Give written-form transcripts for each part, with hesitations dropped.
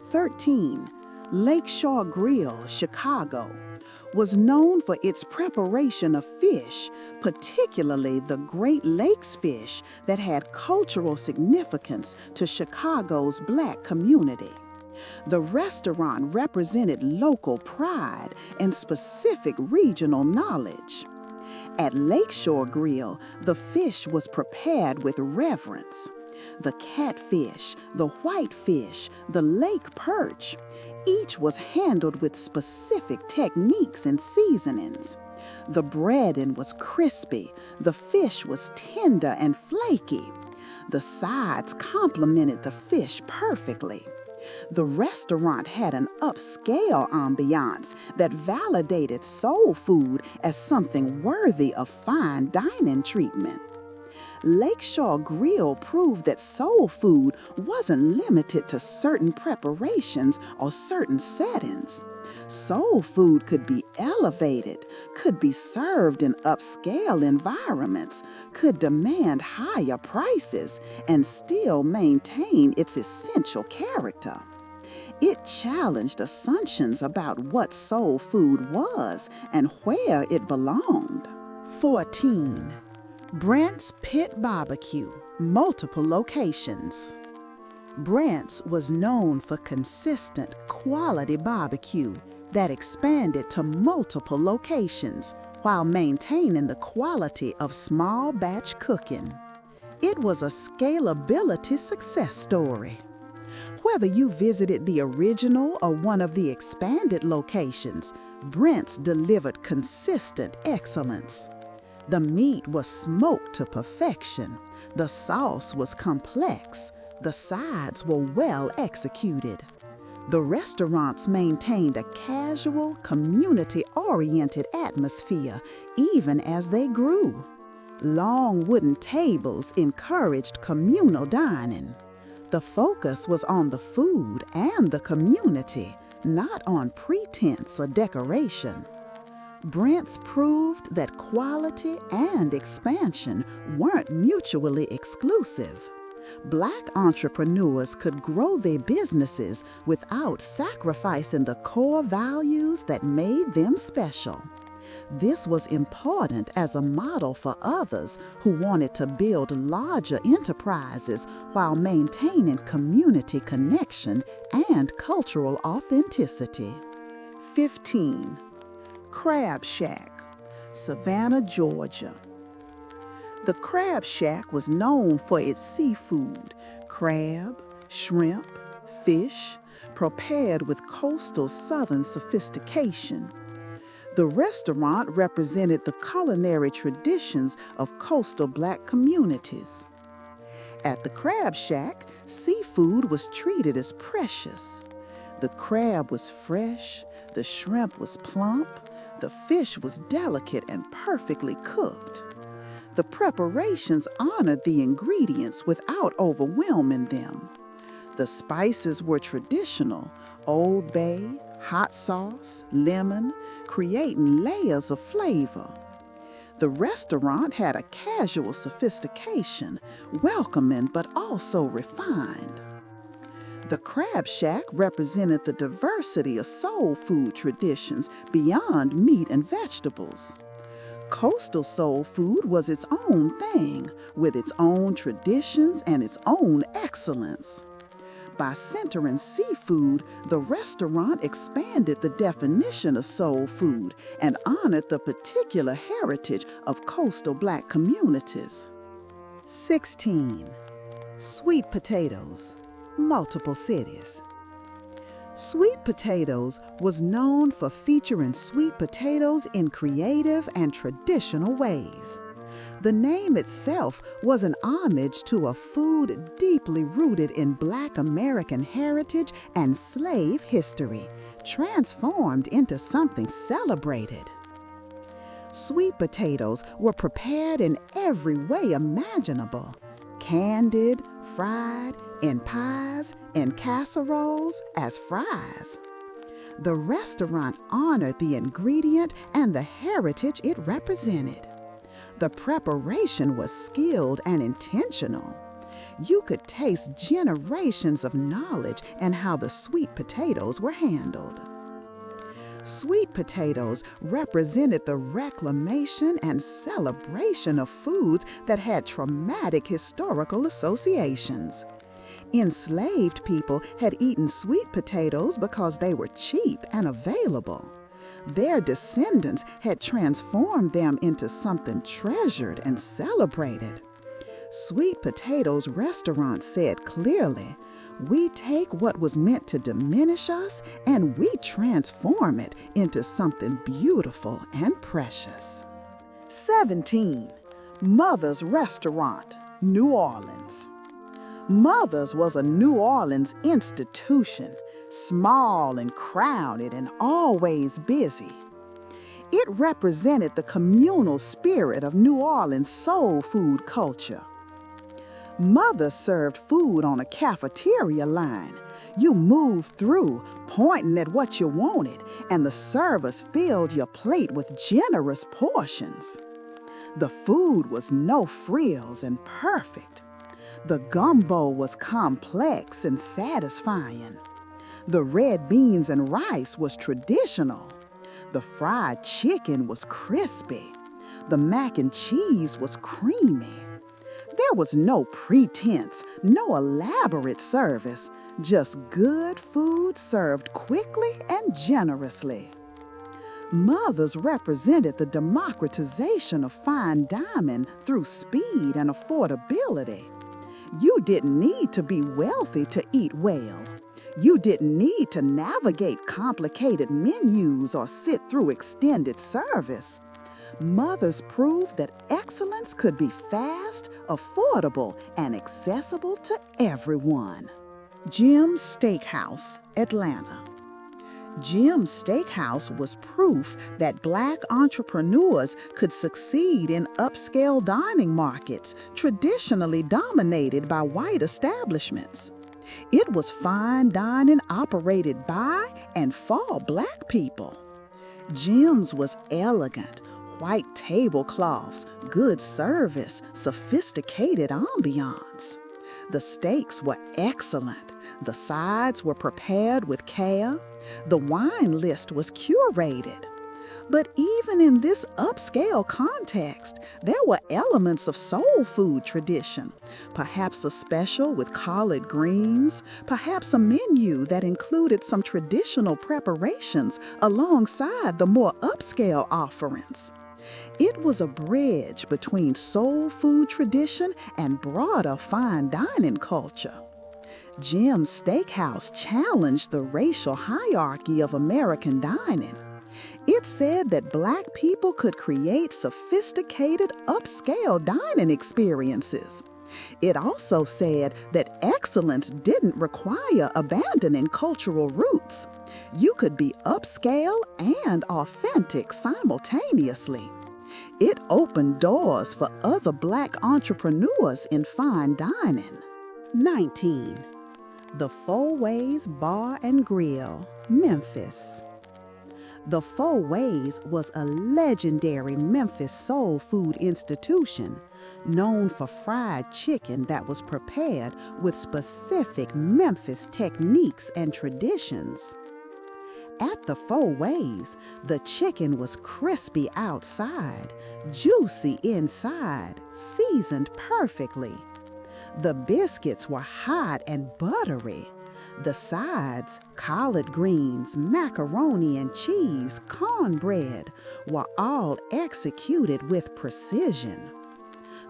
13. Lakeshore Grill, Chicago, was known for its preparation of fish, particularly the Great Lakes fish that had cultural significance to Chicago's Black community. The restaurant represented local pride and specific regional knowledge. At Lakeshore Grill, the fish was prepared with reverence. The catfish, the whitefish, the lake perch, each was handled with specific techniques and seasonings. The breading was crispy, the fish was tender and flaky. The sides complemented the fish perfectly. The restaurant had an upscale ambiance that validated soul food as something worthy of fine dining treatment. Lakeshore Grill proved that soul food wasn't limited to certain preparations or certain settings. Soul food could be elevated, could be served in upscale environments, could demand higher prices, and still maintain its essential character. It challenged assumptions about what soul food was and where it belonged. 14. Brent's Pit Barbecue, multiple locations. Brent's was known for consistent, quality barbecue that expanded to multiple locations while maintaining the quality of small batch cooking. It was a scalability success story. Whether you visited the original or one of the expanded locations, Brent's delivered consistent excellence. The meat was smoked to perfection. The sauce was complex. The sides were well executed. The restaurants maintained a casual, community-oriented atmosphere even as they grew. Long wooden tables encouraged communal dining. The focus was on the food and the community, not on pretense or decoration. Brent's proved that quality and expansion weren't mutually exclusive. Black entrepreneurs could grow their businesses without sacrificing the core values that made them special. This was important as a model for others who wanted to build larger enterprises while maintaining community connection and cultural authenticity. 15. Crab Shack, Savannah, Georgia. The Crab Shack was known for its seafood, crab, shrimp, fish, prepared with coastal southern sophistication. The restaurant represented the culinary traditions of coastal Black communities. At the Crab Shack, seafood was treated as precious. The crab was fresh, the shrimp was plump, the fish was delicate and perfectly cooked. The preparations honored the ingredients without overwhelming them. The spices were traditional: Old Bay, hot sauce, lemon, creating layers of flavor. The restaurant had a casual sophistication, welcoming but also refined. The Crab Shack represented the diversity of soul food traditions beyond meat and vegetables. Coastal soul food was its own thing, with its own traditions and its own excellence. By centering seafood, the restaurant expanded the definition of soul food and honored the particular heritage of coastal Black communities. 16. Sweet potatoes, multiple cities. Sweet Potatoes was known for featuring sweet potatoes in creative and traditional ways. The name itself was an homage to a food deeply rooted in Black American heritage and slave history, transformed into something celebrated. Sweet potatoes were prepared in every way imaginable: candied, fried, in pies, in casseroles, as fries. The restaurant honored the ingredient and the heritage it represented. The preparation was skilled and intentional. you could taste generations of knowledge and how the sweet potatoes were handled. Sweet potatoes represented the reclamation and celebration of foods that had traumatic historical associations. Enslaved people had eaten sweet potatoes because they were cheap and available. Their descendants had transformed them into something treasured and celebrated. Sweet Potatoes Restaurant said clearly, "We take what was meant to diminish us and we transform it into something beautiful and precious." 17. Mother's Restaurant, New Orleans. Mother's was a New Orleans institution, small and crowded and always busy. It represented the communal spirit of New Orleans soul food culture. Mother served food on a cafeteria line. You moved through, pointing at what you wanted, and the servers filled your plate with generous portions. The food was no frills and perfect. The gumbo was complex and satisfying. The red beans and rice was traditional. The fried chicken was crispy. The mac and cheese was creamy. There was no pretense, no elaborate service, just good food served quickly and generously. Mother's represented the democratization of fine dining through speed and affordability. You didn't need to be wealthy to eat well. You didn't need to navigate complicated menus or sit through extended service. Mother's proved that excellence could be fast, affordable, and accessible to everyone. Jim's Steakhouse, Atlanta. Jim's Steakhouse was proof that Black entrepreneurs could succeed in upscale dining markets traditionally dominated by white establishments. It was fine dining operated by and for Black people. Jim's was elegant, white tablecloths, good service, sophisticated ambiance. The steaks were excellent. The sides were prepared with care. The wine list was curated. But even in this upscale context, there were elements of soul food tradition. Perhaps a special with collard greens, perhaps a menu that included some traditional preparations alongside the more upscale offerings. It was a bridge between soul food tradition and broader fine dining culture. Jim's Steakhouse challenged the racial hierarchy of American dining. It said that Black people could create sophisticated, upscale dining experiences. It also said that excellence didn't require abandoning cultural roots. You could be upscale and authentic simultaneously. It opened doors for other Black entrepreneurs in fine dining. 19. The Four Ways Bar and Grill, Memphis. The Four Ways was a legendary Memphis soul food institution known for fried chicken that was prepared with specific Memphis techniques and traditions. At the Four Ways, the chicken was crispy outside, juicy inside, seasoned perfectly. The biscuits were hot and buttery. The sides, collard greens, macaroni and cheese, cornbread, were all executed with precision.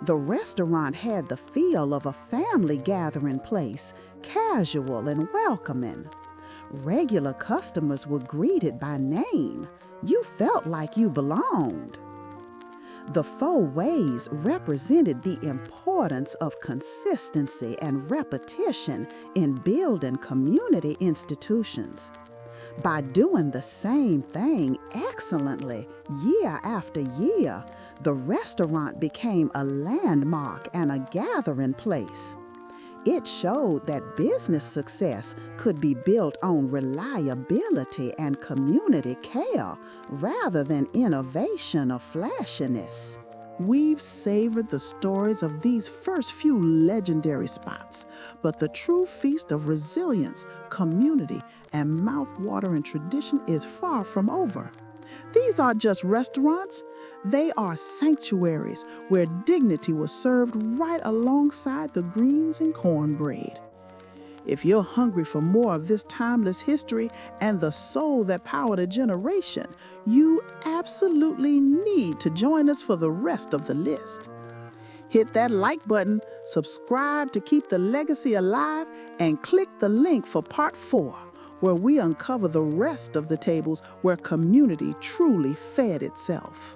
The restaurant had the feel of a family gathering place, casual and welcoming. Regular customers were greeted by name. You felt like you belonged. The Four Ways represented the importance of consistency and repetition in building community institutions. By doing the same thing excellently year after year, the restaurant became a landmark and a gathering place. It showed that business success could be built on reliability and community care rather than innovation or flashiness. We've savored the stories of these first few legendary spots, but the true feast of resilience, community, and mouth-watering tradition is far from over. These aren't just restaurants, they are sanctuaries where dignity was served right alongside the greens and cornbread. If you're hungry for more of this timeless history and the soul that powered a generation, you absolutely need to join us for the rest of the list. Hit that like button, subscribe to keep the legacy alive, and click the link for part 4, where we uncover the rest of the tables where community truly fed itself.